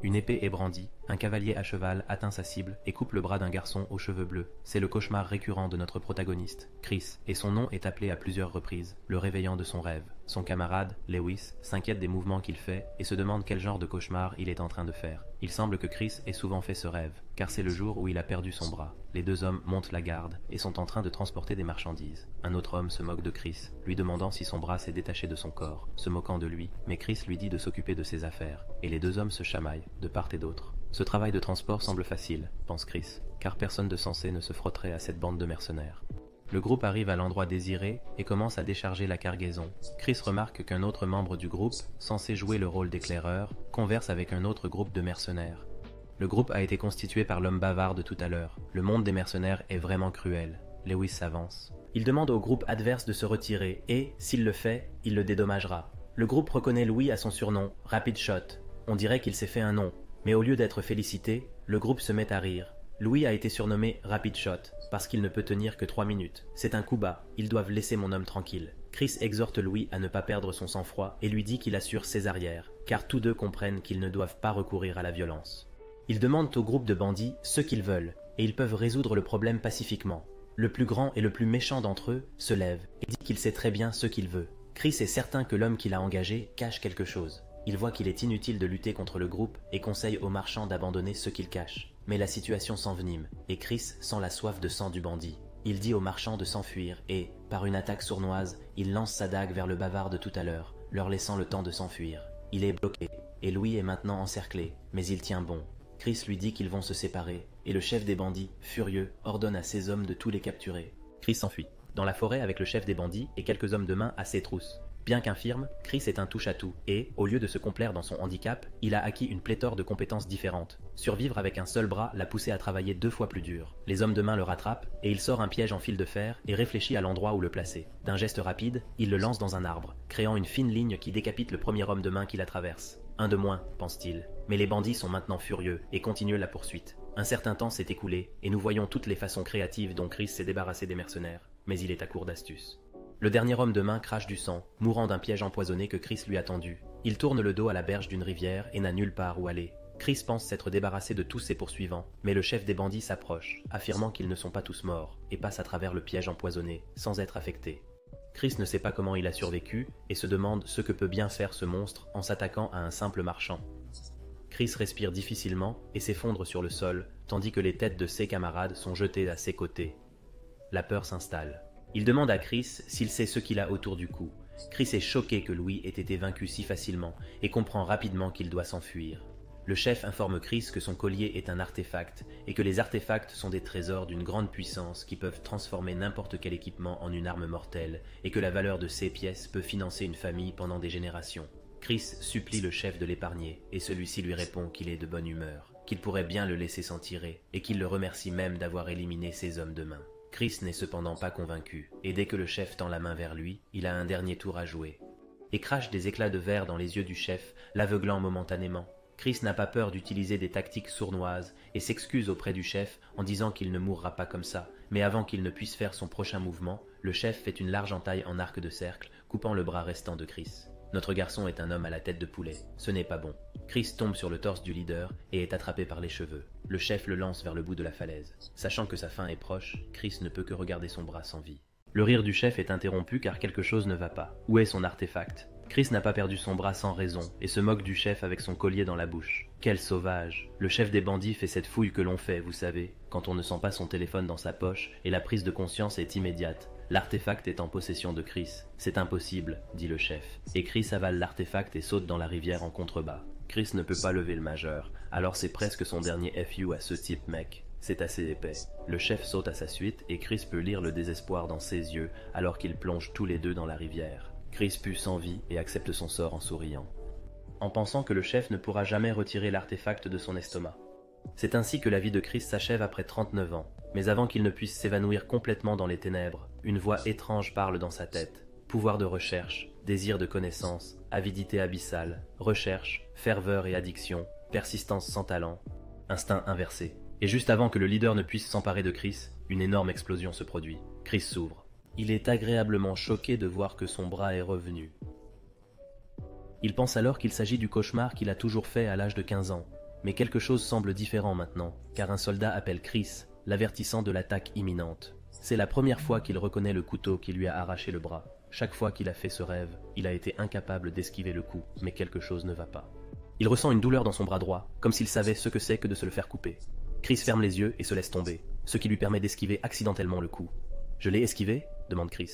Une épée est brandie, un cavalier à cheval atteint sa cible et coupe le bras d'un garçon aux cheveux bleus. C'est le cauchemar récurrent de notre protagoniste, Chris, et son nom est appelé à plusieurs reprises, le réveillant de son rêve. Son camarade, Lewis, s'inquiète des mouvements qu'il fait et se demande quel genre de cauchemar il est en train de faire. Il semble que Chris ait souvent fait ce rêve, car c'est le jour où il a perdu son bras. Les deux hommes montent la garde et sont en train de transporter des marchandises. Un autre homme se moque de Chris, lui demandant si son bras s'est détaché de son corps, se moquant de lui, mais Chris lui dit de s'occuper de ses affaires, et les deux hommes se chamaillent, de part et d'autre. Ce travail de transport semble facile, pense Chris, car personne de sensé ne se frotterait à cette bande de mercenaires. Le groupe arrive à l'endroit désiré et commence à décharger la cargaison. Chris remarque qu'un autre membre du groupe, censé jouer le rôle d'éclaireur, converse avec un autre groupe de mercenaires. Le groupe a été constitué par l'homme bavard de tout à l'heure. Le monde des mercenaires est vraiment cruel. Lewis s'avance. Il demande au groupe adverse de se retirer et, s'il le fait, il le dédommagera. Le groupe reconnaît Louis à son surnom, Rapid Shot. On dirait qu'il s'est fait un nom. Mais au lieu d'être félicité, le groupe se met à rire. Louis a été surnommé Rapid Shot parce qu'il ne peut tenir que 3 minutes. C'est un coup bas, ils doivent laisser mon homme tranquille. Chris exhorte Louis à ne pas perdre son sang-froid et lui dit qu'il assure ses arrières, car tous deux comprennent qu'ils ne doivent pas recourir à la violence. Ils demandent au groupe de bandits ce qu'ils veulent, et ils peuvent résoudre le problème pacifiquement. Le plus grand et le plus méchant d'entre eux se lève et dit qu'il sait très bien ce qu'il veut. Chris est certain que l'homme qu'il a engagé cache quelque chose. Il voit qu'il est inutile de lutter contre le groupe et conseille aux marchands d'abandonner ce qu'ils cachent. Mais la situation s'envenime, et Chris sent la soif de sang du bandit. Il dit aux marchands de s'enfuir et, par une attaque sournoise, il lance sa dague vers le bavard de tout à l'heure, leur laissant le temps de s'enfuir. Il est bloqué, et Louis est maintenant encerclé, mais il tient bon. Chris lui dit qu'ils vont se séparer, et le chef des bandits, furieux, ordonne à ses hommes de tous les capturer. Chris s'enfuit, dans la forêt avec le chef des bandits et quelques hommes de main à ses trousses. Bien qu'infirme, Chris est un touche-à-tout et, au lieu de se complaire dans son handicap, il a acquis une pléthore de compétences différentes. Survivre avec un seul bras l'a poussé à travailler 2 fois plus dur. Les hommes de main le rattrapent et il sort un piège en fil de fer et réfléchit à l'endroit où le placer. D'un geste rapide, il le lance dans un arbre, créant une fine ligne qui décapite le premier homme de main qui la traverse. Un de moins, pense-t-il. Mais les bandits sont maintenant furieux et continuent la poursuite. Un certain temps s'est écoulé et nous voyons toutes les façons créatives dont Chris s'est débarrassé des mercenaires, mais il est à court d'astuces. Le dernier homme de main crache du sang, mourant d'un piège empoisonné que Chris lui a tendu. Il tourne le dos à la berge d'une rivière et n'a nulle part où aller. Chris pense s'être débarrassé de tous ses poursuivants, mais le chef des bandits s'approche, affirmant qu'ils ne sont pas tous morts, et passe à travers le piège empoisonné, sans être affecté. Chris ne sait pas comment il a survécu, et se demande ce que peut bien faire ce monstre en s'attaquant à un simple marchand. Chris respire difficilement et s'effondre sur le sol, tandis que les têtes de ses camarades sont jetées à ses côtés. La peur s'installe. Il demande à Chris s'il sait ce qu'il a autour du cou. Chris est choqué que Louis ait été vaincu si facilement et comprend rapidement qu'il doit s'enfuir. Le chef informe Chris que son collier est un artefact et que les artefacts sont des trésors d'une grande puissance qui peuvent transformer n'importe quel équipement en une arme mortelle et que la valeur de ces pièces peut financer une famille pendant des générations. Chris supplie le chef de l'épargner et celui-ci lui répond qu'il est de bonne humeur, qu'il pourrait bien le laisser s'en tirer et qu'il le remercie même d'avoir éliminé ses hommes de main. Chris n'est cependant pas convaincu, et dès que le chef tend la main vers lui, il a un dernier tour à jouer. Et crache des éclats de verre dans les yeux du chef, l'aveuglant momentanément. Chris n'a pas peur d'utiliser des tactiques sournoises et s'excuse auprès du chef en disant qu'il ne mourra pas comme ça. Mais avant qu'il ne puisse faire son prochain mouvement, le chef fait une large entaille en arc de cercle, coupant le bras restant de Chris. Notre garçon est un homme à la tête de poulet. Ce n'est pas bon. Chris tombe sur le torse du leader et est attrapé par les cheveux. Le chef le lance vers le bout de la falaise. Sachant que sa fin est proche, Chris ne peut que regarder son bras sans vie. Le rire du chef est interrompu car quelque chose ne va pas. Où est son artefact? Chris n'a pas perdu son bras sans raison et se moque du chef avec son collier dans la bouche. Quel sauvage! Le chef des bandits fait cette fouille que l'on fait, vous savez, quand on ne sent pas son téléphone dans sa poche et la prise de conscience est immédiate. L'artefact est en possession de Chris. C'est impossible, dit le chef. Et Chris avale l'artefact et saute dans la rivière en contrebas. Chris ne peut pas lever le majeur, alors c'est presque son dernier FU à ce type mec. C'est assez épais. Le chef saute à sa suite et Chris peut lire le désespoir dans ses yeux alors qu'ils plongent tous les deux dans la rivière. Chris pue sans vie et accepte son sort en souriant, en pensant que le chef ne pourra jamais retirer l'artefact de son estomac. C'est ainsi que la vie de Chris s'achève après 39 ans. Mais avant qu'il ne puisse s'évanouir complètement dans les ténèbres, une voix étrange parle dans sa tête. Pouvoir de recherche, désir de connaissance, avidité abyssale, recherche, ferveur et addiction, persistance sans talent, instinct inversé. Et juste avant que le leader ne puisse s'emparer de Chris, une énorme explosion se produit. Chris s'ouvre. Il est agréablement choqué de voir que son bras est revenu. Il pense alors qu'il s'agit du cauchemar qu'il a toujours fait à l'âge de 15 ans. Mais quelque chose semble différent maintenant, car un soldat appelle Chris, l'avertissant de l'attaque imminente. C'est la première fois qu'il reconnaît le couteau qui lui a arraché le bras. Chaque fois qu'il a fait ce rêve, il a été incapable d'esquiver le coup, mais quelque chose ne va pas. Il ressent une douleur dans son bras droit, comme s'il savait ce que c'est que de se le faire couper. Chris ferme les yeux et se laisse tomber, ce qui lui permet d'esquiver accidentellement le coup. « Je l'ai esquivé ?» demande Chris.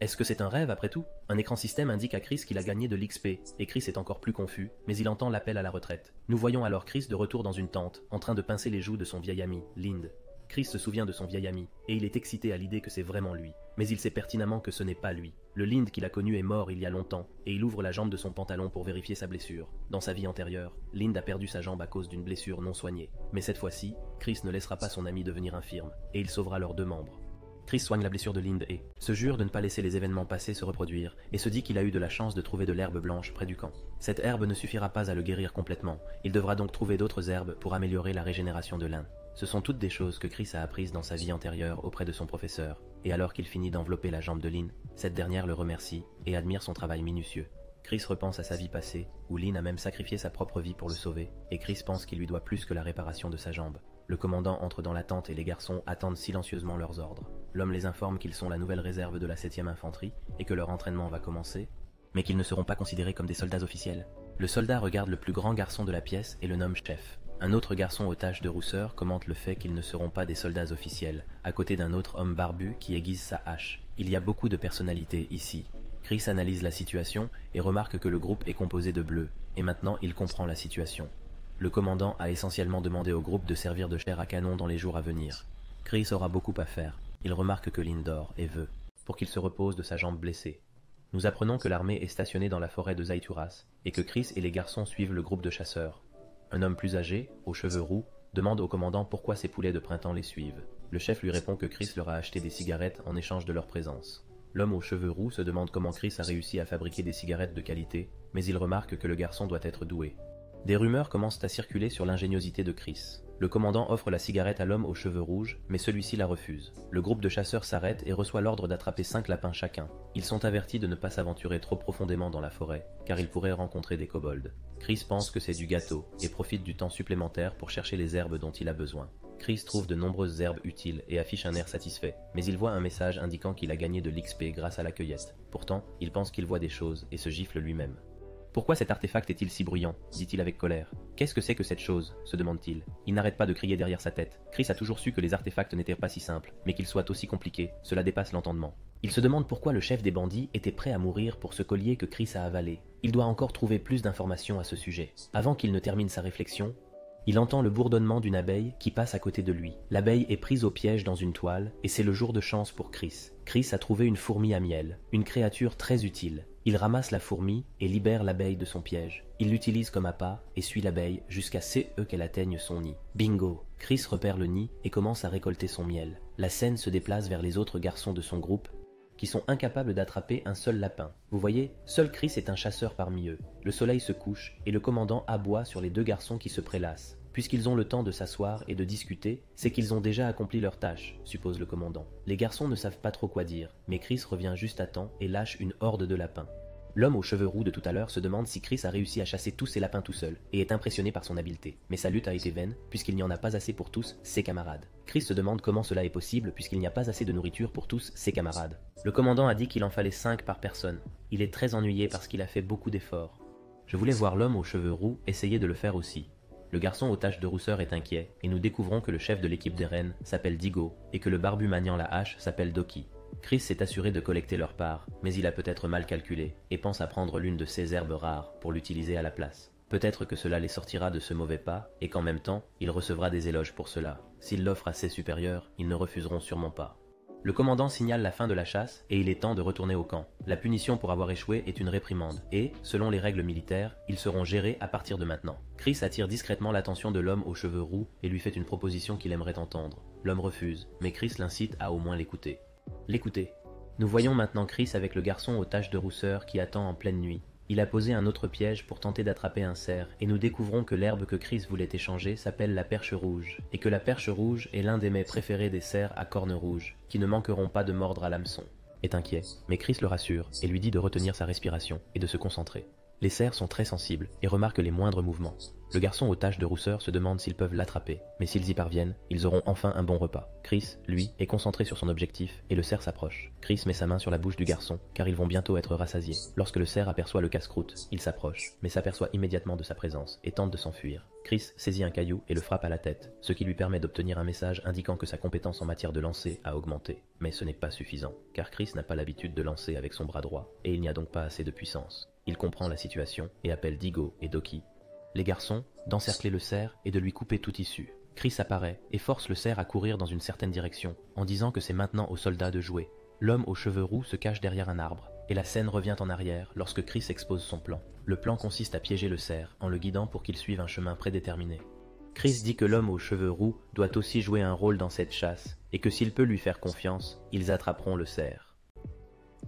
Est-ce que c'est un rêve après tout? Un écran système indique à Chris qu'il a gagné de l'XP, et Chris est encore plus confus, mais il entend l'appel à la retraite. Nous voyons alors Chris de retour dans une tente, en train de pincer les joues de son vieil ami, Lind. Chris se souvient de son vieil ami, et il est excité à l'idée que c'est vraiment lui. Mais il sait pertinemment que ce n'est pas lui. Le Lind qu'il a connu est mort il y a longtemps, et il ouvre la jambe de son pantalon pour vérifier sa blessure. Dans sa vie antérieure, Lind a perdu sa jambe à cause d'une blessure non soignée. Mais cette fois-ci, Chris ne laissera pas son ami devenir infirme, et il sauvera leurs deux membres. Chris soigne la blessure de Lind et se jure de ne pas laisser les événements passés se reproduire, et se dit qu'il a eu de la chance de trouver de l'herbe blanche près du camp. Cette herbe ne suffira pas à le guérir complètement, il devra donc trouver d'autres herbes pour améliorer la régénération de l'un. Ce sont toutes des choses que Chris a apprises dans sa vie antérieure auprès de son professeur, et alors qu'il finit d'envelopper la jambe de Lynn, cette dernière le remercie et admire son travail minutieux. Chris repense à sa vie passée, où Lynn a même sacrifié sa propre vie pour le sauver, et Chris pense qu'il lui doit plus que la réparation de sa jambe. Le commandant entre dans la tente et les garçons attendent silencieusement leurs ordres. L'homme les informe qu'ils sont la nouvelle réserve de la 7e infanterie, et que leur entraînement va commencer, mais qu'ils ne seront pas considérés comme des soldats officiels. Le soldat regarde le plus grand garçon de la pièce et le nomme chef. Un autre garçon aux taches de rousseur commente le fait qu'ils ne seront pas des soldats officiels, à côté d'un autre homme barbu qui aiguise sa hache. Il y a beaucoup de personnalités ici. Chris analyse la situation et remarque que le groupe est composé de bleus, et maintenant il comprend la situation. Le commandant a essentiellement demandé au groupe de servir de chair à canon dans les jours à venir. Chris aura beaucoup à faire. Il remarque que Lynn dort et veut, pour qu'il se repose de sa jambe blessée. Nous apprenons que l'armée est stationnée dans la forêt de Zaituras, et que Chris et les garçons suivent le groupe de chasseurs. Un homme plus âgé, aux cheveux roux, demande au commandant pourquoi ses poulets de printemps les suivent. Le chef lui répond que Chris leur a acheté des cigarettes en échange de leur présence. L'homme aux cheveux roux se demande comment Chris a réussi à fabriquer des cigarettes de qualité, mais il remarque que le garçon doit être doué. Des rumeurs commencent à circuler sur l'ingéniosité de Chris. Le commandant offre la cigarette à l'homme aux cheveux rouges, mais celui-ci la refuse. Le groupe de chasseurs s'arrête et reçoit l'ordre d'attraper 5 lapins chacun. Ils sont avertis de ne pas s'aventurer trop profondément dans la forêt, car ils pourraient rencontrer des kobolds. Chris pense que c'est du gâteau, et profite du temps supplémentaire pour chercher les herbes dont il a besoin. Chris trouve de nombreuses herbes utiles et affiche un air satisfait, mais il voit un message indiquant qu'il a gagné de l'XP grâce à la cueillette. Pourtant, il pense qu'il voit des choses et se gifle lui-même. Pourquoi cet artefact est-il si bruyant? Dit-il avec colère. Qu'est-ce que c'est que cette chose? Se demande-t-il. Il n'arrête pas de crier derrière sa tête. Chris a toujours su que les artefacts n'étaient pas si simples, mais qu'ils soient aussi compliqués, cela dépasse l'entendement. Il se demande pourquoi le chef des bandits était prêt à mourir pour ce collier que Chris a avalé. Il doit encore trouver plus d'informations à ce sujet. Avant qu'il ne termine sa réflexion, il entend le bourdonnement d'une abeille qui passe à côté de lui. L'abeille est prise au piège dans une toile, et c'est le jour de chance pour Chris. Chris a trouvé une fourmi à miel, une créature très utile. Il ramasse la fourmi et libère l'abeille de son piège. Il l'utilise comme appât et suit l'abeille jusqu'à ce qu'elle atteigne son nid. Bingo! Chris repère le nid et commence à récolter son miel. La scène se déplace vers les autres garçons de son groupe, qui sont incapables d'attraper un seul lapin. Vous voyez, seul Chris est un chasseur parmi eux. Le soleil se couche et le commandant aboie sur les deux garçons qui se prélassent. Puisqu'ils ont le temps de s'asseoir et de discuter, c'est qu'ils ont déjà accompli leur tâche, suppose le commandant. Les garçons ne savent pas trop quoi dire, mais Chris revient juste à temps et lâche une horde de lapins. L'homme aux cheveux roux de tout à l'heure se demande si Chris a réussi à chasser tous ses lapins tout seul, et est impressionné par son habileté. Mais sa lutte a été vaine, puisqu'il n'y en a pas assez pour tous ses camarades. Chris se demande comment cela est possible, puisqu'il n'y a pas assez de nourriture pour tous ses camarades. Le commandant a dit qu'il en fallait 5 par personne. Il est très ennuyé parce qu'il a fait beaucoup d'efforts. Je voulais voir l'homme aux cheveux roux essayer de le faire aussi. Le garçon aux taches de rousseur est inquiet, et nous découvrons que le chef de l'équipe des rennes s'appelle Digo, et que le barbu maniant la hache s'appelle Doki. Chris s'est assuré de collecter leur part, mais il a peut-être mal calculé, et pense à prendre l'une de ces herbes rares pour l'utiliser à la place. Peut-être que cela les sortira de ce mauvais pas, et qu'en même temps, il recevra des éloges pour cela. S'il l'offre à ses supérieurs, ils ne refuseront sûrement pas. Le commandant signale la fin de la chasse et il est temps de retourner au camp. La punition pour avoir échoué est une réprimande et, selon les règles militaires, ils seront gérés à partir de maintenant. Chris attire discrètement l'attention de l'homme aux cheveux roux et lui fait une proposition qu'il aimerait entendre. L'homme refuse, mais Chris l'incite à au moins l'écouter. L'écouter. Nous voyons maintenant Chris avec le garçon aux taches de rousseur qui attend en pleine nuit. Il a posé un autre piège pour tenter d'attraper un cerf, et nous découvrons que l'herbe que Chris voulait échanger s'appelle la perche rouge, et que la perche rouge est l'un des mets préférés des cerfs à cornes rouges, qui ne manqueront pas de mordre à l'hameçon. Est inquiet, mais Chris le rassure, et lui dit de retenir sa respiration, et de se concentrer. Les cerfs sont très sensibles et remarquent les moindres mouvements. Le garçon aux taches de rousseur se demande s'ils peuvent l'attraper, mais s'ils y parviennent, ils auront enfin un bon repas. Chris, lui, est concentré sur son objectif et le cerf s'approche. Chris met sa main sur la bouche du garçon, car ils vont bientôt être rassasiés. Lorsque le cerf aperçoit le casse-croûte, il s'approche, mais s'aperçoit immédiatement de sa présence et tente de s'enfuir. Chris saisit un caillou et le frappe à la tête, ce qui lui permet d'obtenir un message indiquant que sa compétence en matière de lancer a augmenté. Mais ce n'est pas suffisant, car Chris n'a pas l'habitude de lancer avec son bras droit, et il n'y a donc pas assez de puissance. Il comprend la situation et appelle Digo et Doki. Les garçons d'encercler le cerf et de lui couper toute issue. Chris apparaît et force le cerf à courir dans une certaine direction, en disant que c'est maintenant aux soldats de jouer. L'homme aux cheveux roux se cache derrière un arbre, et la scène revient en arrière lorsque Chris expose son plan. Le plan consiste à piéger le cerf en le guidant pour qu'il suive un chemin prédéterminé. Chris dit que l'homme aux cheveux roux doit aussi jouer un rôle dans cette chasse, et que s'il peut lui faire confiance, ils attraperont le cerf.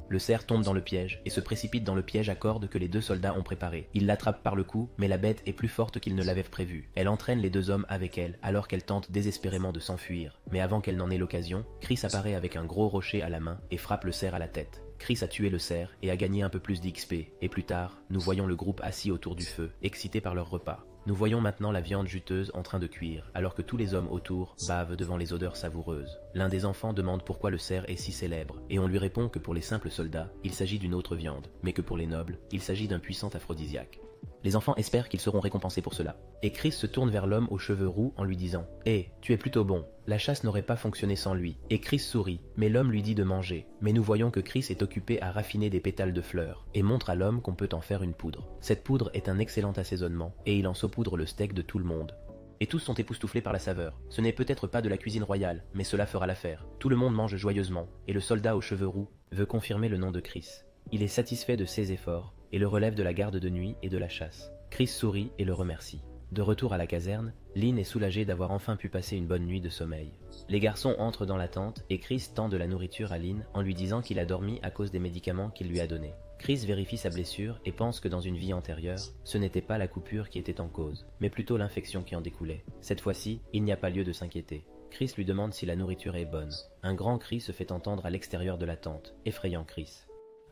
Le cerf tombe dans le piège et se précipite dans le piège à cordes que les deux soldats ont préparé. Il l'attrape par le cou, mais la bête est plus forte qu'il ne l'avait prévu. Elle entraîne les deux hommes avec elle, alors qu'elle tente désespérément de s'enfuir. Mais avant qu'elle n'en ait l'occasion, Chris apparaît avec un gros rocher à la main et frappe le cerf à la tête. Chris a tué le cerf et a gagné un peu plus d'XP. Et plus tard, nous voyons le groupe assis autour du feu, excité par leur repas. Nous voyons maintenant la viande juteuse en train de cuire, alors que tous les hommes autour bavent devant les odeurs savoureuses. L'un des enfants demande pourquoi le cerf est si célèbre, et on lui répond que pour les simples soldats, il s'agit d'une autre viande, mais que pour les nobles, il s'agit d'un puissant aphrodisiaque. Les enfants espèrent qu'ils seront récompensés pour cela. Et Chris se tourne vers l'homme aux cheveux roux en lui disant « Hé, tu es plutôt bon, la chasse n'aurait pas fonctionné sans lui. » Et Chris sourit, mais l'homme lui dit de manger. Mais nous voyons que Chris est occupé à raffiner des pétales de fleurs, et montre à l'homme qu'on peut en faire une poudre. Cette poudre est un excellent assaisonnement, et il en saupoudre le steak de tout le monde. Et tous sont époustouflés par la saveur. Ce n'est peut-être pas de la cuisine royale, mais cela fera l'affaire. Tout le monde mange joyeusement, et le soldat aux cheveux roux veut confirmer le nom de Chris. Il est satisfait de ses efforts, et le relève de la garde de nuit et de la chasse. Chris sourit et le remercie. De retour à la caserne, Lynn est soulagée d'avoir enfin pu passer une bonne nuit de sommeil. Les garçons entrent dans la tente et Chris tend de la nourriture à Lynn en lui disant qu'il a dormi à cause des médicaments qu'il lui a donnés. Chris vérifie sa blessure et pense que dans une vie antérieure, ce n'était pas la coupure qui était en cause, mais plutôt l'infection qui en découlait. Cette fois-ci, il n'y a pas lieu de s'inquiéter. Chris lui demande si la nourriture est bonne. Un grand cri se fait entendre à l'extérieur de la tente, effrayant Chris.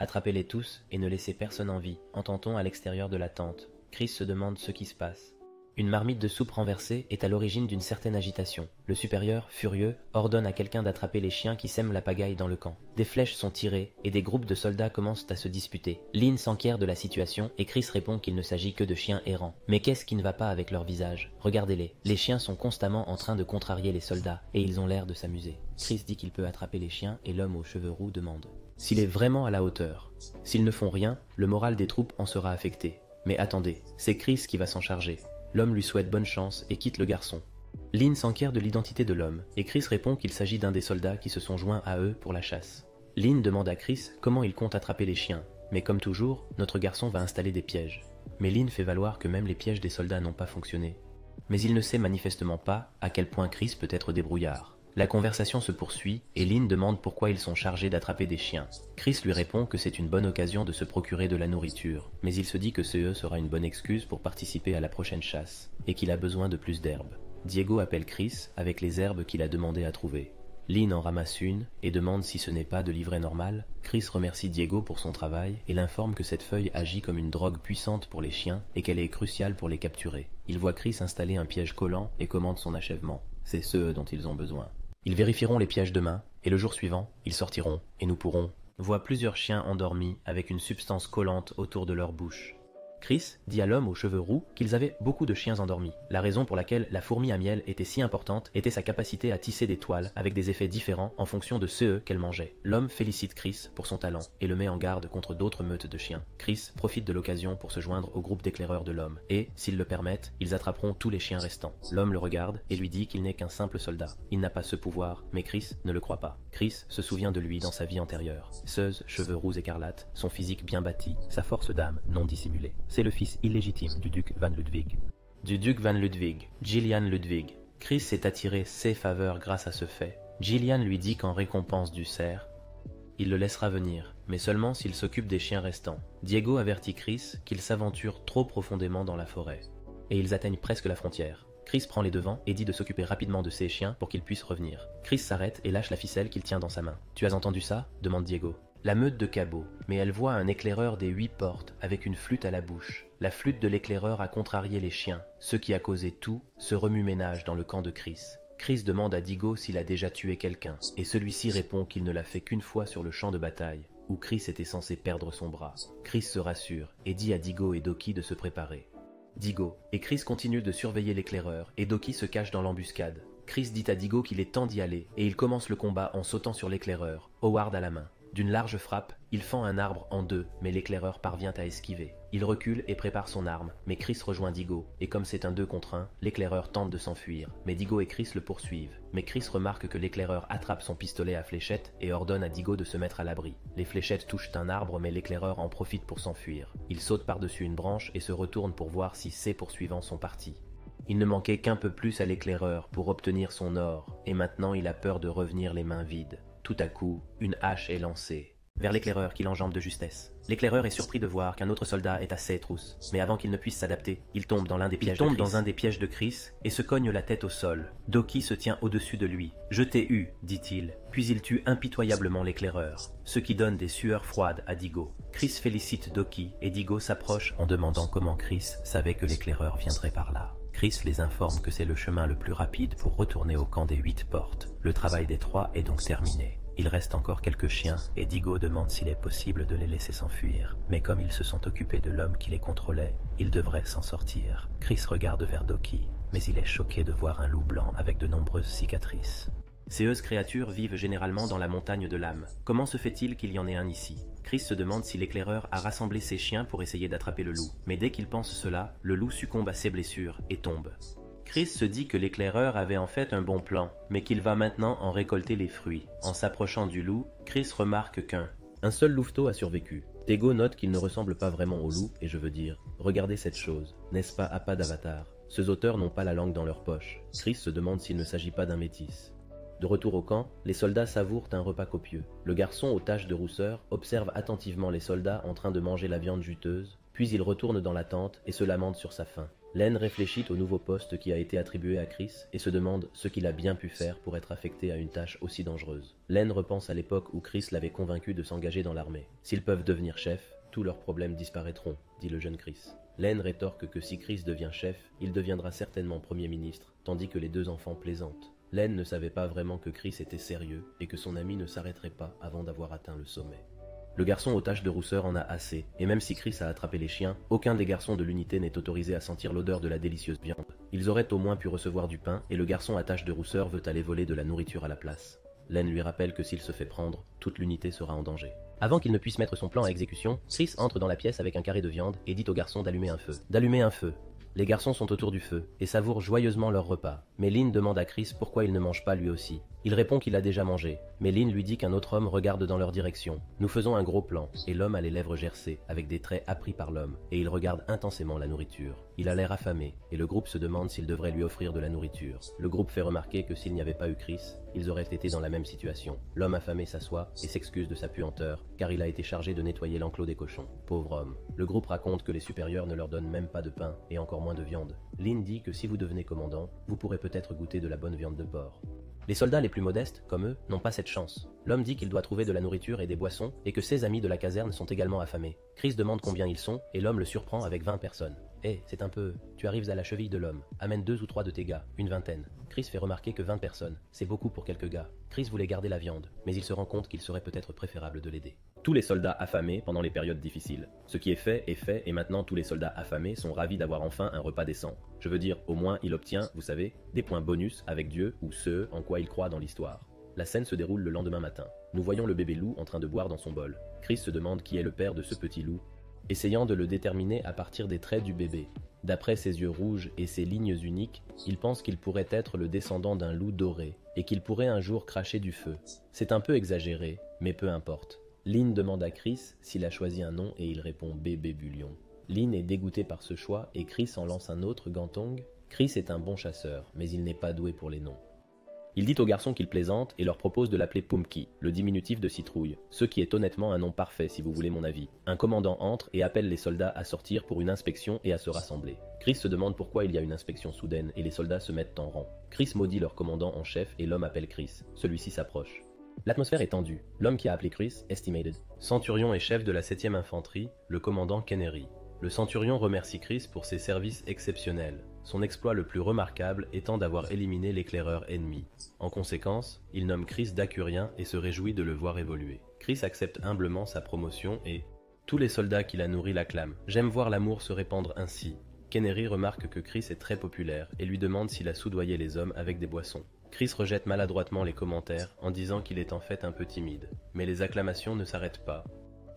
Attrapez-les tous et ne laissez personne en vie, entend-on à l'extérieur de la tente. Chris se demande ce qui se passe. Une marmite de soupe renversée est à l'origine d'une certaine agitation. Le supérieur, furieux, ordonne à quelqu'un d'attraper les chiens qui sèment la pagaille dans le camp. Des flèches sont tirées et des groupes de soldats commencent à se disputer. Lynn s'enquiert de la situation et Chris répond qu'il ne s'agit que de chiens errants. Mais qu'est-ce qui ne va pas avec leur visage? Regardez-les. Les chiens sont constamment en train de contrarier les soldats et ils ont l'air de s'amuser. Chris dit qu'il peut attraper les chiens et l'homme aux cheveux roux demande s'il est vraiment à la hauteur. S'ils ne font rien, le moral des troupes en sera affecté. Mais attendez, c'est Chris qui va s'en charger. L'homme lui souhaite bonne chance et quitte le garçon. Lynn s'enquiert de l'identité de l'homme, et Chris répond qu'il s'agit d'un des soldats qui se sont joints à eux pour la chasse. Lynn demande à Chris comment il compte attraper les chiens, mais comme toujours, notre garçon va installer des pièges. Mais Lynn fait valoir que même les pièges des soldats n'ont pas fonctionné. Mais il ne sait manifestement pas à quel point Chris peut être débrouillard. La conversation se poursuit et Lynn demande pourquoi ils sont chargés d'attraper des chiens. Chris lui répond que c'est une bonne occasion de se procurer de la nourriture, mais il se dit que CE sera une bonne excuse pour participer à la prochaine chasse, et qu'il a besoin de plus d'herbes. Diego appelle Chris avec les herbes qu'il a demandé à trouver. Lynn en ramasse une et demande si ce n'est pas de l'ivraie normal. Chris remercie Diego pour son travail et l'informe que cette feuille agit comme une drogue puissante pour les chiens et qu'elle est cruciale pour les capturer. Il voit Chris installer un piège collant et commande son achèvement. C'est CE dont ils ont besoin. Ils vérifieront les pièges demain, et le jour suivant, ils sortiront, et nous pourrons voir plusieurs chiens endormis avec une substance collante autour de leur bouche. Chris dit à l'homme aux cheveux roux qu'ils avaient beaucoup de chiens endormis. La raison pour laquelle la fourmi à miel était si importante était sa capacité à tisser des toiles avec des effets différents en fonction de ceux qu'elle mangeait. L'homme félicite Chris pour son talent et le met en garde contre d'autres meutes de chiens. Chris profite de l'occasion pour se joindre au groupe d'éclaireurs de l'homme et, s'ils le permettent, ils attraperont tous les chiens restants. L'homme le regarde et lui dit qu'il n'est qu'un simple soldat. Il n'a pas ce pouvoir, mais Chris ne le croit pas. Chris se souvient de lui dans sa vie antérieure. Seuse, cheveux roux écarlates, son physique bien bâti, sa force d'âme non dissimulée. C'est le fils illégitime du duc Van Ludwig. Du duc Van Ludwig, Gillian Ludwig. Chris s'est attiré ses faveurs grâce à ce fait. Gillian lui dit qu'en récompense du cerf, il le laissera venir, mais seulement s'il s'occupe des chiens restants. Diego avertit Chris qu'il s'aventure trop profondément dans la forêt. Et ils atteignent presque la frontière. Chris prend les devants et dit de s'occuper rapidement de ses chiens pour qu'ils puissent revenir. Chris s'arrête et lâche la ficelle qu'il tient dans sa main. « Tu as entendu ça ?» demande Diego. La meute de Cabot, mais elle voit un éclaireur des 8 portes avec une flûte à la bouche. La flûte de l'éclaireur a contrarié les chiens, ce qui a causé tout ce remue-ménage dans le camp de Chris. Chris demande à Diggo s'il a déjà tué quelqu'un, et celui-ci répond qu'il ne l'a fait qu'une fois sur le champ de bataille, où Chris était censé perdre son bras. Chris se rassure et dit à Diggo et Doki de se préparer. Diggo et Chris continuent de surveiller l'éclaireur, et Doki se cache dans l'embuscade. Chris dit à Diggo qu'il est temps d'y aller, et il commence le combat en sautant sur l'éclaireur, Howard à la main. D'une large frappe, il fend un arbre en deux, mais l'éclaireur parvient à esquiver. Il recule et prépare son arme, mais Chris rejoint Diggo, et comme c'est un 2 contre 1, l'éclaireur tente de s'enfuir, mais Diggo et Chris le poursuivent. Mais Chris remarque que l'éclaireur attrape son pistolet à fléchettes et ordonne à Diggo de se mettre à l'abri. Les fléchettes touchent un arbre, mais l'éclaireur en profite pour s'enfuir. Il saute par-dessus une branche et se retourne pour voir si ses poursuivants sont partis. Il ne manquait qu'un peu plus à l'éclaireur pour obtenir son or, et maintenant il a peur de revenir les mains vides. Tout à coup, une hache est lancée vers l'éclaireur qui l'enjambe de justesse. L'éclaireur est surpris de voir qu'un autre soldat est à ses trousses, mais avant qu'il ne puisse s'adapter, il tombe dans l'un des pièges de Chris et se cogne la tête au sol. Doki se tient au-dessus de lui. « Je t'ai eu », dit-il, puis il tue impitoyablement l'éclaireur, ce qui donne des sueurs froides à Diggo. Chris félicite Doki et Diggo s'approche en demandant comment Chris savait que l'éclaireur viendrait par là. Chris les informe que c'est le chemin le plus rapide pour retourner au camp des 8 portes. Le travail des 3 est donc terminé. Il reste encore quelques chiens et Diggo demande s'il est possible de les laisser s'enfuir. Mais comme ils se sont occupés de l'homme qui les contrôlait, ils devraient s'en sortir. Chris regarde vers Doki, mais il est choqué de voir un loup blanc avec de nombreuses cicatrices. Ces créatures vivent généralement dans la montagne de l'âme. Comment se fait-il qu'il y en ait un ici? Chris se demande si l'éclaireur a rassemblé ses chiens pour essayer d'attraper le loup. Mais dès qu'il pense cela, le loup succombe à ses blessures et tombe. Chris se dit que l'éclaireur avait en fait un bon plan, mais qu'il va maintenant en récolter les fruits. En s'approchant du loup, Chris remarque qu'un seul louveteau a survécu. Tego note qu'il ne ressemble pas vraiment au loup, et je veux dire, regardez cette chose, n'est-ce pas appât d'avatar? Ces auteurs n'ont pas la langue dans leur poche. Chris se demande s'il ne s'agit pas d'un métis. De retour au camp, les soldats savourent un repas copieux. Le garçon aux taches de rousseur observe attentivement les soldats en train de manger la viande juteuse, puis il retourne dans la tente et se lamente sur sa faim. Len réfléchit au nouveau poste qui a été attribué à Chris et se demande ce qu'il a bien pu faire pour être affecté à une tâche aussi dangereuse. Len repense à l'époque où Chris l'avait convaincu de s'engager dans l'armée. S'ils peuvent devenir chefs, tous leurs problèmes disparaîtront, dit le jeune Chris. Len rétorque que si Chris devient chef, il deviendra certainement premier ministre, tandis que les deux enfants plaisantent. Len ne savait pas vraiment que Chris était sérieux et que son ami ne s'arrêterait pas avant d'avoir atteint le sommet. Le garçon aux taches de rousseur en a assez, et même si Chris a attrapé les chiens, aucun des garçons de l'unité n'est autorisé à sentir l'odeur de la délicieuse viande. Ils auraient au moins pu recevoir du pain, et le garçon à taches de rousseur veut aller voler de la nourriture à la place. Len lui rappelle que s'il se fait prendre, toute l'unité sera en danger. Avant qu'il ne puisse mettre son plan à exécution, Chris entre dans la pièce avec un carré de viande et dit au garçon d'allumer un feu. D'allumer un feu. Les garçons sont autour du feu et savourent joyeusement leur repas. Mais Lynn demande à Chris pourquoi il ne mange pas lui aussi. Il répond qu'il a déjà mangé, mais Lynn lui dit qu'un autre homme regarde dans leur direction. Nous faisons un gros plan, et l'homme a les lèvres gercées, avec des traits appris par l'homme, et il regarde intensément la nourriture. Il a l'air affamé, et le groupe se demande s'il devrait lui offrir de la nourriture. Le groupe fait remarquer que s'il n'y avait pas eu Chris, ils auraient été dans la même situation. L'homme affamé s'assoit et s'excuse de sa puanteur, car il a été chargé de nettoyer l'enclos des cochons. Pauvre homme. Le groupe raconte que les supérieurs ne leur donnent même pas de pain, et encore moins de viande. Lynn dit que si vous devenez commandant, vous pourrez peut-être goûter de la bonne viande de porc. Les soldats les plus modestes, comme eux, n'ont pas cette chance. L'homme dit qu'il doit trouver de la nourriture et des boissons, et que ses amis de la caserne sont également affamés. Chris demande combien ils sont, et l'homme le surprend avec 20 personnes. C'est un peu... Tu arrives à la cheville de l'homme. Amène 2 ou 3 de tes gars, une vingtaine. Chris fait remarquer que 20 personnes, c'est beaucoup pour quelques gars. Chris voulait garder la viande, mais il se rend compte qu'il serait peut-être préférable de l'aider. Tous les soldats affamés pendant les périodes difficiles. Ce qui est fait, et maintenant tous les soldats affamés sont ravis d'avoir enfin un repas décent. Je veux dire, au moins il obtient, vous savez, des points bonus avec Dieu ou ce en quoi il croit dans l'histoire. La scène se déroule le lendemain matin. Nous voyons le bébé loup en train de boire dans son bol. Chris se demande qui est le père de ce petit loup, essayant de le déterminer à partir des traits du bébé. D'après ses yeux rouges et ses lignes uniques, il pense qu'il pourrait être le descendant d'un loup doré, et qu'il pourrait un jour cracher du feu. C'est un peu exagéré, mais peu importe. Lynn demande à Chris s'il a choisi un nom et il répond bébé Bullion. Lynn est dégoûté par ce choix et Chris en lance un autre, Gantong. Chris est un bon chasseur, mais il n'est pas doué pour les noms. Il dit aux garçons qu'il plaisante et leur propose de l'appeler Pumpki, le diminutif de citrouille, ce qui est honnêtement un nom parfait si vous voulez mon avis. Un commandant entre et appelle les soldats à sortir pour une inspection et à se rassembler. Chris se demande pourquoi il y a une inspection soudaine et les soldats se mettent en rang. Chris maudit leur commandant en chef et l'homme appelle Chris. Celui-ci s'approche. L'atmosphère est tendue. L'homme qui a appelé Chris, estimated. Centurion et chef de la 7e infanterie, le commandant Kennery. Le centurion remercie Chris pour ses services exceptionnels, son exploit le plus remarquable étant d'avoir éliminé l'éclaireur ennemi. En conséquence, il nomme Chris dacurien et se réjouit de le voir évoluer. Chris accepte humblement sa promotion et... Tous les soldats qu'il a nourris l'acclament. J'aime voir l'amour se répandre ainsi. Kennery remarque que Chris est très populaire et lui demande s'il a soudoyé les hommes avec des boissons. Chris rejette maladroitement les commentaires en disant qu'il est en fait un peu timide. Mais les acclamations ne s'arrêtent pas.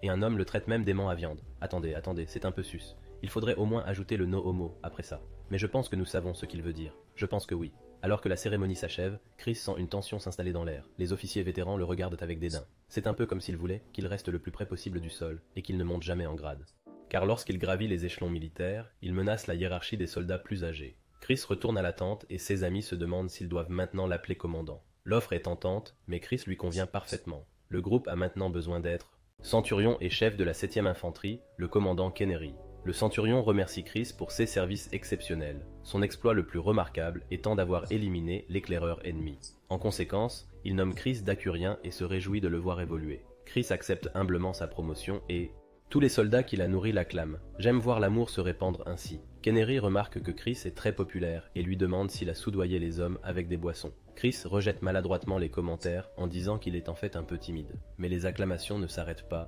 Et un homme le traite même d'aimant à viande. Attendez, c'est un peu sus. Il faudrait au moins ajouter le no homo après ça. Mais je pense que nous savons ce qu'il veut dire. Je pense que oui. Alors que la cérémonie s'achève, Chris sent une tension s'installer dans l'air. Les officiers vétérans le regardent avec dédain. C'est un peu comme s'il voulait qu'il reste le plus près possible du sol et qu'il ne monte jamais en grade. Car lorsqu'il gravit les échelons militaires, il menace la hiérarchie des soldats plus âgés. Chris retourne à la tente et ses amis se demandent s'ils doivent maintenant l'appeler commandant. L'offre est tentante, mais Chris lui convient parfaitement. Le groupe a maintenant besoin d'être centurion et chef de la 7e infanterie, le commandant Kennery. Le centurion remercie Chris pour ses services exceptionnels, son exploit le plus remarquable étant d'avoir éliminé l'éclaireur ennemi. En conséquence, il nomme Chris dacurien et se réjouit de le voir évoluer. Chris accepte humblement sa promotion et... Tous les soldats qu'il a nourris l'acclament. J'aime voir l'amour se répandre ainsi. Kennery remarque que Chris est très populaire et lui demande s'il a soudoyé les hommes avec des boissons. Chris rejette maladroitement les commentaires en disant qu'il est en fait un peu timide. Mais les acclamations ne s'arrêtent pas.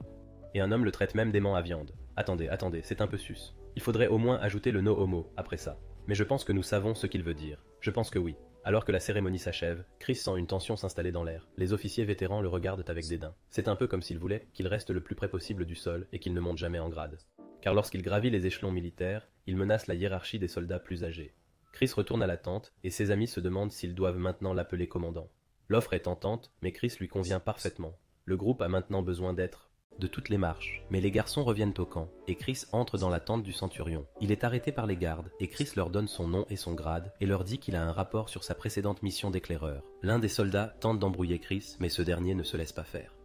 Et un homme le traite même d'aimant à viande. Attendez, c'est un peu sus. Il faudrait au moins ajouter le no homo après ça. Mais je pense que nous savons ce qu'il veut dire. Je pense que oui. Alors que la cérémonie s'achève, Chris sent une tension s'installer dans l'air. Les officiers vétérans le regardent avec dédain. C'est un peu comme s'il voulait qu'il reste le plus près possible du sol et qu'il ne monte jamais en grade. Car lorsqu'il gravit les échelons militaires, il menace la hiérarchie des soldats plus âgés. Chris retourne à la tente et ses amis se demandent s'ils doivent maintenant l'appeler commandant. L'offre est tentante, mais Chris lui convient parfaitement. Le groupe a maintenant besoin d'être de toutes les marches. Mais les garçons reviennent au camp, et Chris entre dans la tente du centurion. Il est arrêté par les gardes, et Chris leur donne son nom et son grade, et leur dit qu'il a un rapport sur sa précédente mission d'éclaireur. L'un des soldats tente d'embrouiller Chris, mais ce dernier ne se laisse pas faire.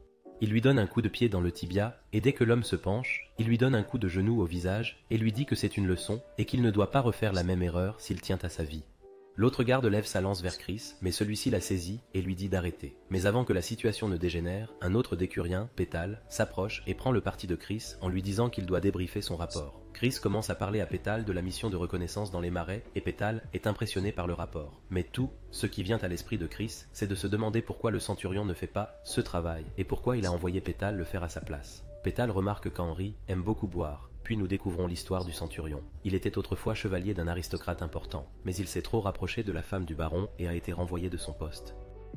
Il lui donne un coup de pied dans le tibia, et dès que l'homme se penche, il lui donne un coup de genou au visage, et lui dit que c'est une leçon, et qu'il ne doit pas refaire la même erreur s'il tient à sa vie. L'autre garde lève sa lance vers Chris, mais celui-ci la saisit et lui dit d'arrêter. Mais avant que la situation ne dégénère, un autre décurien, Pétale, s'approche et prend le parti de Chris en lui disant qu'il doit débriefer son rapport. Chris commence à parler à Pétale de la mission de reconnaissance dans les marais et Pétale est impressionné par le rapport. Mais tout ce qui vient à l'esprit de Chris, c'est de se demander pourquoi le centurion ne fait pas ce travail et pourquoi il a envoyé Pétale le faire à sa place. Pétale remarque qu'Henri aime beaucoup boire. Puis nous découvrons l'histoire du centurion. Il était autrefois chevalier d'un aristocrate important, mais il s'est trop rapproché de la femme du baron et a été renvoyé de son poste.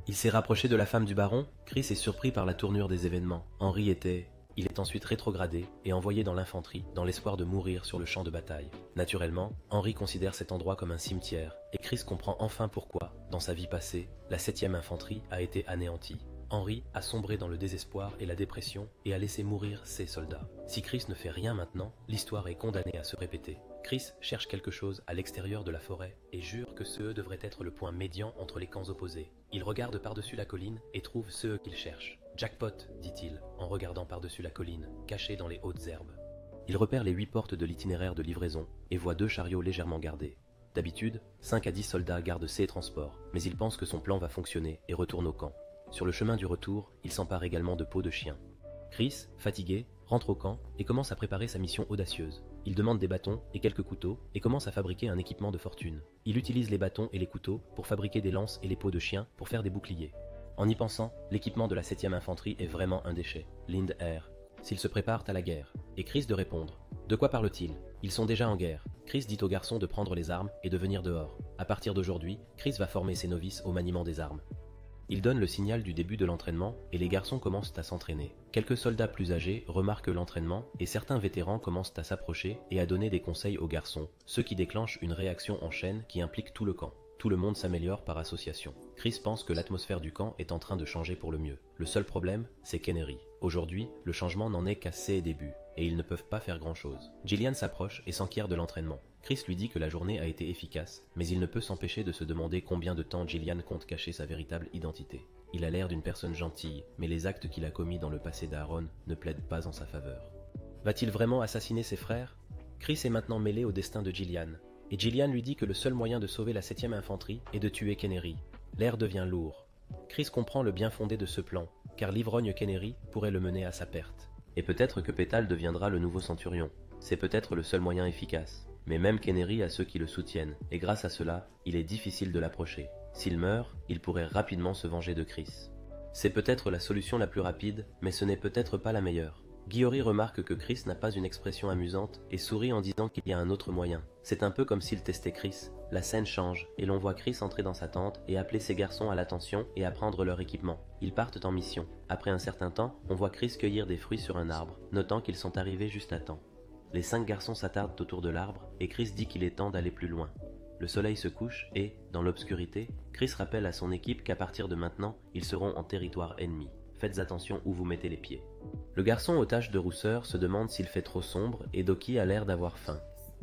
Il s'est rapproché de la femme du baron? Chris est surpris par la tournure des événements. Henri était... Il est ensuite rétrogradé et envoyé dans l'infanterie, dans l'espoir de mourir sur le champ de bataille. Naturellement, Henri considère cet endroit comme un cimetière, et Chris comprend enfin pourquoi, dans sa vie passée, la 7e infanterie a été anéantie. Henri a sombré dans le désespoir et la dépression et a laissé mourir ses soldats. Si Chris ne fait rien maintenant, l'histoire est condamnée à se répéter. Chris cherche quelque chose à l'extérieur de la forêt et jure que ce devrait être le point médian entre les camps opposés. Il regarde par-dessus la colline et trouve ce qu'il cherche. Jackpot, dit-il, en regardant par-dessus la colline, caché dans les hautes herbes. Il repère les 8 portes de l'itinéraire de livraison et voit 2 chariots légèrement gardés. D'habitude, 5 à 10 soldats gardent ces transports, mais il pense que son plan va fonctionner et retourne au camp. Sur le chemin du retour, il s'empare également de peaux de chien. Chris, fatigué, rentre au camp et commence à préparer sa mission audacieuse. Il demande des bâtons et quelques couteaux et commence à fabriquer un équipement de fortune. Il utilise les bâtons et les couteaux pour fabriquer des lances et les peaux de chien pour faire des boucliers. En y pensant, l'équipement de la 7e infanterie est vraiment un déchet. Lind Air. S'ils se préparent à la guerre. Et Chris de répondre. De quoi parle-t-il? Ils sont déjà en guerre. Chris dit aux garçons de prendre les armes et de venir dehors. À partir d'aujourd'hui, Chris va former ses novices au maniement des armes. Il donne le signal du début de l'entraînement et les garçons commencent à s'entraîner. Quelques soldats plus âgés remarquent l'entraînement et certains vétérans commencent à s'approcher et à donner des conseils aux garçons, ce qui déclenche une réaction en chaîne qui implique tout le camp. Tout le monde s'améliore par association. Chris pense que l'atmosphère du camp est en train de changer pour le mieux. Le seul problème, c'est Kennery. Aujourd'hui, le changement n'en est qu'à ses débuts, et ils ne peuvent pas faire grand-chose. Gillian s'approche et s'enquiert de l'entraînement. Chris lui dit que la journée a été efficace, mais il ne peut s'empêcher de se demander combien de temps Gillian compte cacher sa véritable identité. Il a l'air d'une personne gentille, mais les actes qu'il a commis dans le passé d'Aaron ne plaident pas en sa faveur. Va-t-il vraiment assassiner ses frères? Chris est maintenant mêlé au destin de Gillian. Et Gillian lui dit que le seul moyen de sauver la 7e infanterie est de tuer Kennery. L'air devient lourd. Chris comprend le bien fondé de ce plan, car l'ivrogne Kennery pourrait le mener à sa perte. Et peut-être que Pétale deviendra le nouveau centurion. C'est peut-être le seul moyen efficace. Mais même Kennery a ceux qui le soutiennent, et grâce à cela, il est difficile de l'approcher. S'il meurt, il pourrait rapidement se venger de Chris. C'est peut-être la solution la plus rapide, mais ce n'est peut-être pas la meilleure. Guillory remarque que Chris n'a pas une expression amusante et sourit en disant qu'il y a un autre moyen. C'est un peu comme s'il testait Chris. La scène change et l'on voit Chris entrer dans sa tente et appeler ses garçons à l'attention et à prendre leur équipement. Ils partent en mission. Après un certain temps, on voit Chris cueillir des fruits sur un arbre, notant qu'ils sont arrivés juste à temps. Les 5 garçons s'attardent autour de l'arbre et Chris dit qu'il est temps d'aller plus loin. Le soleil se couche et, dans l'obscurité, Chris rappelle à son équipe qu'à partir de maintenant, ils seront en territoire ennemi. Faites attention où vous mettez les pieds. Le garçon aux taches de rousseur se demande s'il fait trop sombre et Doki a l'air d'avoir faim.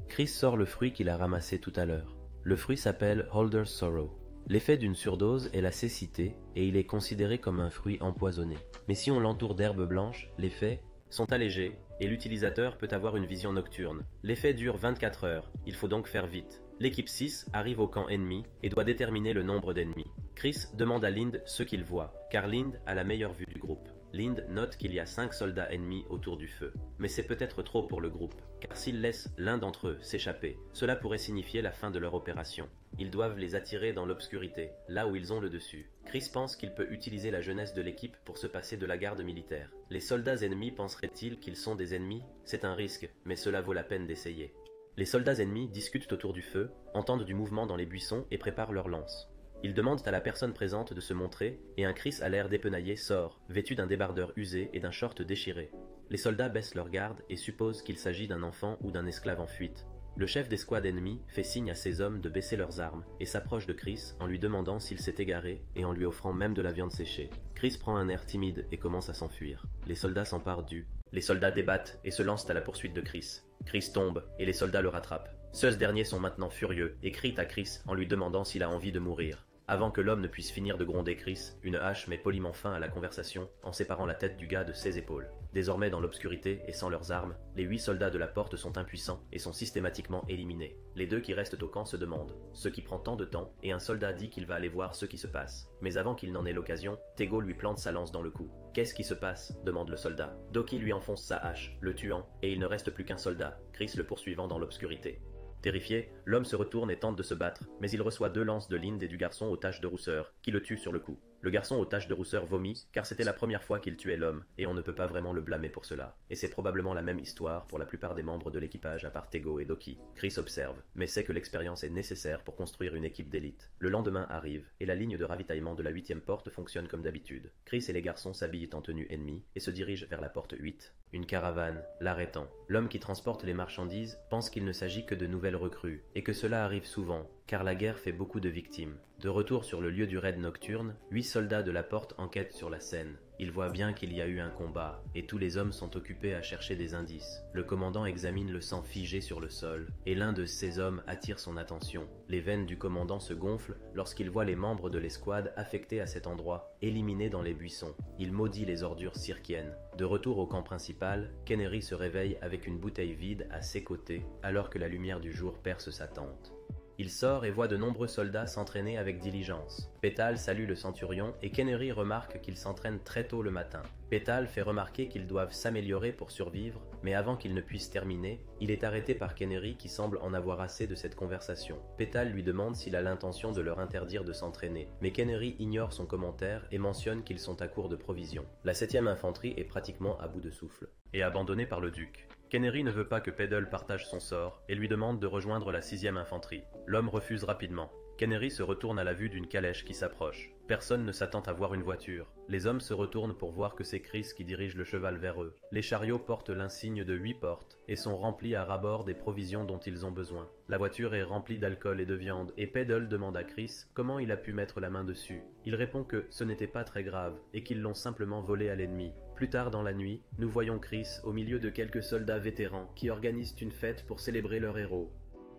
Chris sort le fruit qu'il a ramassé tout à l'heure. Le fruit s'appelle Holder's Sorrow. L'effet d'une surdose est la cécité et il est considéré comme un fruit empoisonné. Mais si on l'entoure d'herbes blanches, les effets sont allégés et l'utilisateur peut avoir une vision nocturne. L'effet dure 24 heures, il faut donc faire vite. L'équipe 6 arrive au camp ennemi et doit déterminer le nombre d'ennemis. Chris demande à Lind ce qu'il voit, car Lind a la meilleure vue du groupe. Lind note qu'il y a 5 soldats ennemis autour du feu. Mais c'est peut-être trop pour le groupe, car s'ils laissent l'un d'entre eux s'échapper, cela pourrait signifier la fin de leur opération. Ils doivent les attirer dans l'obscurité, là où ils ont le dessus. Chris pense qu'il peut utiliser la jeunesse de l'équipe pour se passer de la garde militaire. Les soldats ennemis penseraient-ils qu'ils sont des ennemis? C'est un risque, mais cela vaut la peine d'essayer. Les soldats ennemis discutent autour du feu, entendent du mouvement dans les buissons et préparent leurs lances. Ils demandent à la personne présente de se montrer et un Chris à l'air dépenaillé sort, vêtu d'un débardeur usé et d'un short déchiré. Les soldats baissent leur garde et supposent qu'il s'agit d'un enfant ou d'un esclave en fuite. Le chef d'escouade ennemi fait signe à ses hommes de baisser leurs armes et s'approche de Chris en lui demandant s'il s'est égaré et en lui offrant même de la viande séchée. Chris prend un air timide et commence à s'enfuir. Les soldats s'emparent du. Les soldats débattent et se lancent à la poursuite de Chris. Chris tombe et les soldats le rattrapent. Ceux derniers sont maintenant furieux et crient à Chris en lui demandant s'il a envie de mourir. Avant que l'homme ne puisse finir de gronder Chris, une hache met poliment fin à la conversation en séparant la tête du gars de ses épaules. Désormais dans l'obscurité et sans leurs armes, les 8 soldats de la porte sont impuissants et sont systématiquement éliminés. Les 2 qui restent au camp se demandent ce qui prend tant de temps et un soldat dit qu'il va aller voir ce qui se passe. Mais avant qu'il n'en ait l'occasion, Tego lui plante sa lance dans le cou. « Qu'est-ce qui se passe ?» demande le soldat. Doki lui enfonce sa hache, le tuant, et il ne reste plus qu'un soldat, Chris le poursuivant dans l'obscurité. Terrifié, l'homme se retourne et tente de se battre, mais il reçoit 2 lances de Lind et du garçon aux taches de rousseur, qui le tue sur le coup. Le garçon aux taches de rousseur vomit, car c'était la première fois qu'il tuait l'homme, et on ne peut pas vraiment le blâmer pour cela. Et c'est probablement la même histoire pour la plupart des membres de l'équipage à part Tego et Doki. Chris observe, mais sait que l'expérience est nécessaire pour construire une équipe d'élite. Le lendemain arrive, et la ligne de ravitaillement de la 8e porte fonctionne comme d'habitude. Chris et les garçons s'habillent en tenue ennemie, et se dirigent vers la porte 8. Une caravane, l'arrêtant. L'homme qui transporte les marchandises pense qu'il ne s'agit que de nouvelles recrues, et que cela arrive souvent, car la guerre fait beaucoup de victimes. De retour sur le lieu du raid nocturne, 8 soldats de la porte enquêtent sur la scène. Ils voient bien qu'il y a eu un combat, et tous les hommes sont occupés à chercher des indices. Le commandant examine le sang figé sur le sol, et l'un de ces hommes attire son attention. Les veines du commandant se gonflent lorsqu'il voit les membres de l'escouade affectés à cet endroit, éliminés dans les buissons. Il maudit les ordures cirquiennes. De retour au camp principal, Kennery se réveille avec une bouteille vide à ses côtés, alors que la lumière du jour perce sa tente. Il sort et voit de nombreux soldats s'entraîner avec diligence. Pétale salue le centurion et Kennery remarque qu'ils s'entraînent très tôt le matin. Pétale fait remarquer qu'ils doivent s'améliorer pour survivre, mais avant qu'il ne puisse terminer, il est arrêté par Kennery qui semble en avoir assez de cette conversation. Pétale lui demande s'il a l'intention de leur interdire de s'entraîner, mais Kennery ignore son commentaire et mentionne qu'ils sont à court de provisions. La 7e infanterie est pratiquement à bout de souffle, et abandonnée par le duc. Kennery ne veut pas que Peddle partage son sort et lui demande de rejoindre la 6e infanterie. L'homme refuse rapidement. Kennery se retourne à la vue d'une calèche qui s'approche. Personne ne s'attend à voir une voiture. Les hommes se retournent pour voir que c'est Chris qui dirige le cheval vers eux. Les chariots portent l'insigne de 8 portes et sont remplis à ras-bord des provisions dont ils ont besoin. La voiture est remplie d'alcool et de viande et Peddle demande à Chris comment il a pu mettre la main dessus. Il répond que ce n'était pas très grave et qu'ils l'ont simplement volé à l'ennemi. Plus tard dans la nuit, nous voyons Chris au milieu de quelques soldats vétérans qui organisent une fête pour célébrer leur héros.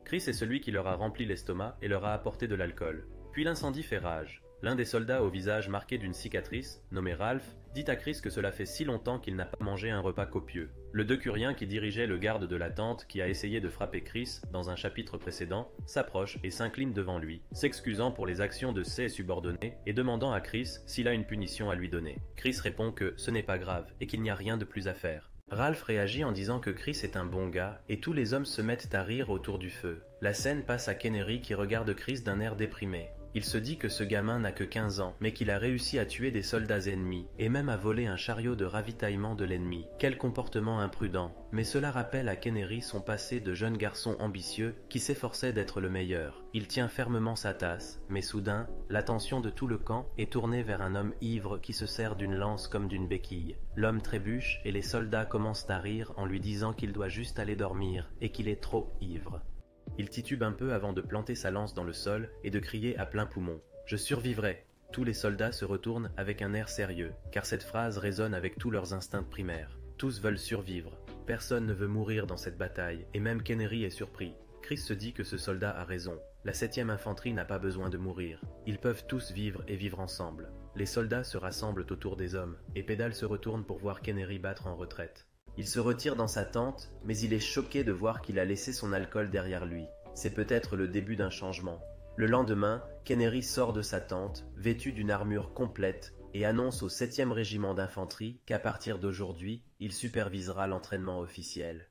Chris est celui qui leur a rempli l'estomac et leur a apporté de l'alcool. Puis l'incendie fait rage. L'un des soldats au visage marqué d'une cicatrice, nommé Ralph, dit à Chris que cela fait si longtemps qu'il n'a pas mangé un repas copieux. Le decurien qui dirigeait le garde de la tente qui a essayé de frapper Chris dans un chapitre précédent s'approche et s'incline devant lui, s'excusant pour les actions de ses subordonnés et demandant à Chris s'il a une punition à lui donner. Chris répond que ce n'est pas grave et qu'il n'y a rien de plus à faire. Ralph réagit en disant que Chris est un bon gars et tous les hommes se mettent à rire autour du feu. La scène passe à Kennery qui regarde Chris d'un air déprimé. Il se dit que ce gamin n'a que 15 ans, mais qu'il a réussi à tuer des soldats ennemis, et même à voler un chariot de ravitaillement de l'ennemi. Quel comportement imprudent. Mais cela rappelle à Kennery son passé de jeune garçon ambitieux qui s'efforçait d'être le meilleur. Il tient fermement sa tasse, mais soudain, l'attention de tout le camp est tournée vers un homme ivre qui se sert d'une lance comme d'une béquille. L'homme trébuche et les soldats commencent à rire en lui disant qu'il doit juste aller dormir et qu'il est trop ivre. Il titube un peu avant de planter sa lance dans le sol et de crier à plein poumon « Je survivrai !» Tous les soldats se retournent avec un air sérieux, car cette phrase résonne avec tous leurs instincts primaires. Tous veulent survivre. Personne ne veut mourir dans cette bataille, et même Kennery est surpris. Chris se dit que ce soldat a raison. La 7e infanterie n'a pas besoin de mourir. Ils peuvent tous vivre et vivre ensemble. Les soldats se rassemblent autour des hommes, et Pédale se retourne pour voir Kennery battre en retraite. Il se retire dans sa tente, mais il est choqué de voir qu'il a laissé son alcool derrière lui. C'est peut-être le début d'un changement. Le lendemain, Kennery sort de sa tente, vêtu d'une armure complète, et annonce au 7e régiment d'infanterie qu'à partir d'aujourd'hui, il supervisera l'entraînement officiel.